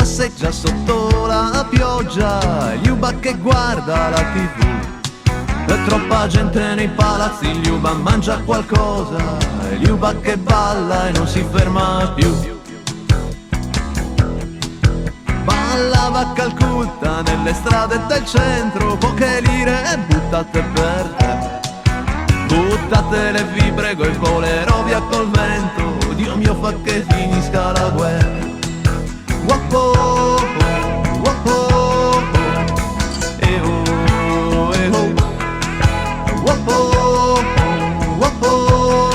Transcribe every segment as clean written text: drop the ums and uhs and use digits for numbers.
passeggia sotto la pioggia, Liuba che guarda la TV. C'è troppa gente nei palazzi, Liuba mangia qualcosa, Liuba che balla e non si ferma più. Ballava a Calcutta nelle strade del centro, poche lire buttate per te. Buttatele vi prego e volerò via col vento, Dio mio fa che finisca la guerra. Whoa, whoa, whoa, eh oh, eh oh. Whoa, whoa, whoa,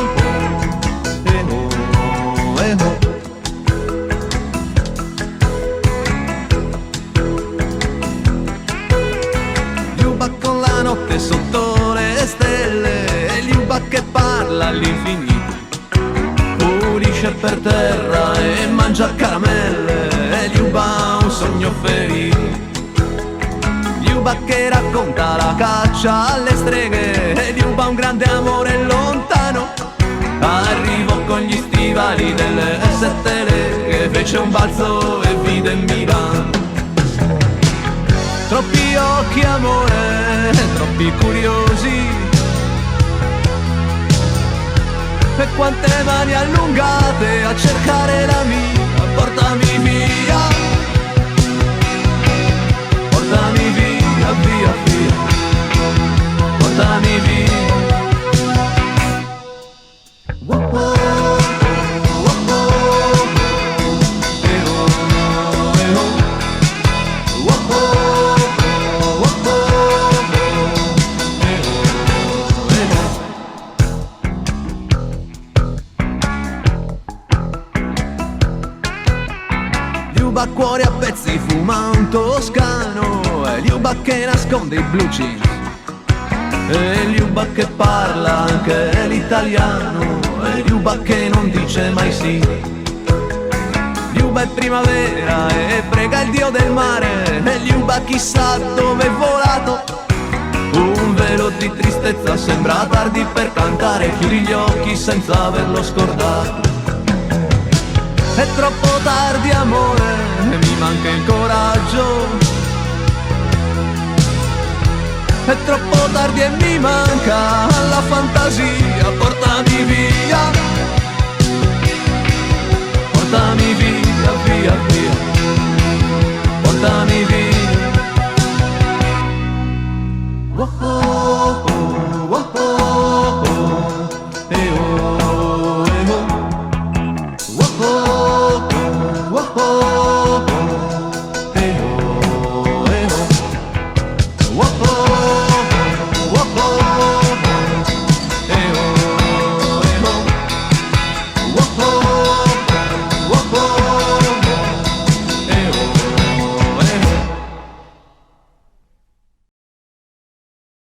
eh oh, eh oh. Liuba con la notte sotto le stelle, Liuba che parla all'infinito, pulisce per terra e mangia caramelle, Liuba ha un sogno ferito. Liuba che racconta la caccia alle streghe, Liuba un grande amore lontano. Arrivò con gli stivali delle sette leghe, fece un balzo e vide Milano. Troppi occhi amore, troppi curiosi, e quante mani allungate a cercare la mia. Portami via, portami via, via, via, portami via. Whoa, whoa, whoa, whoa, eh oh, eh oh. Whoa, whoa, whoa, whoa, eh oh, eh oh. Liuba cuore a pezzi fuma un toscano, è Liuba che nasconde i blue jeans, è Liuba che parla anche l'italiano, è Liuba che non dice mai sì. Liuba è primavera e prega il dio del mare, è Liuba chissà dove è volato. Un velo di tristezza sembra tardi per cantare, chiudi gli occhi senza averlo scordato. È troppo tardi amore, mi manca il coraggio. È troppo tardi e mi manca la fantasia. Portami via, portami via, via, via.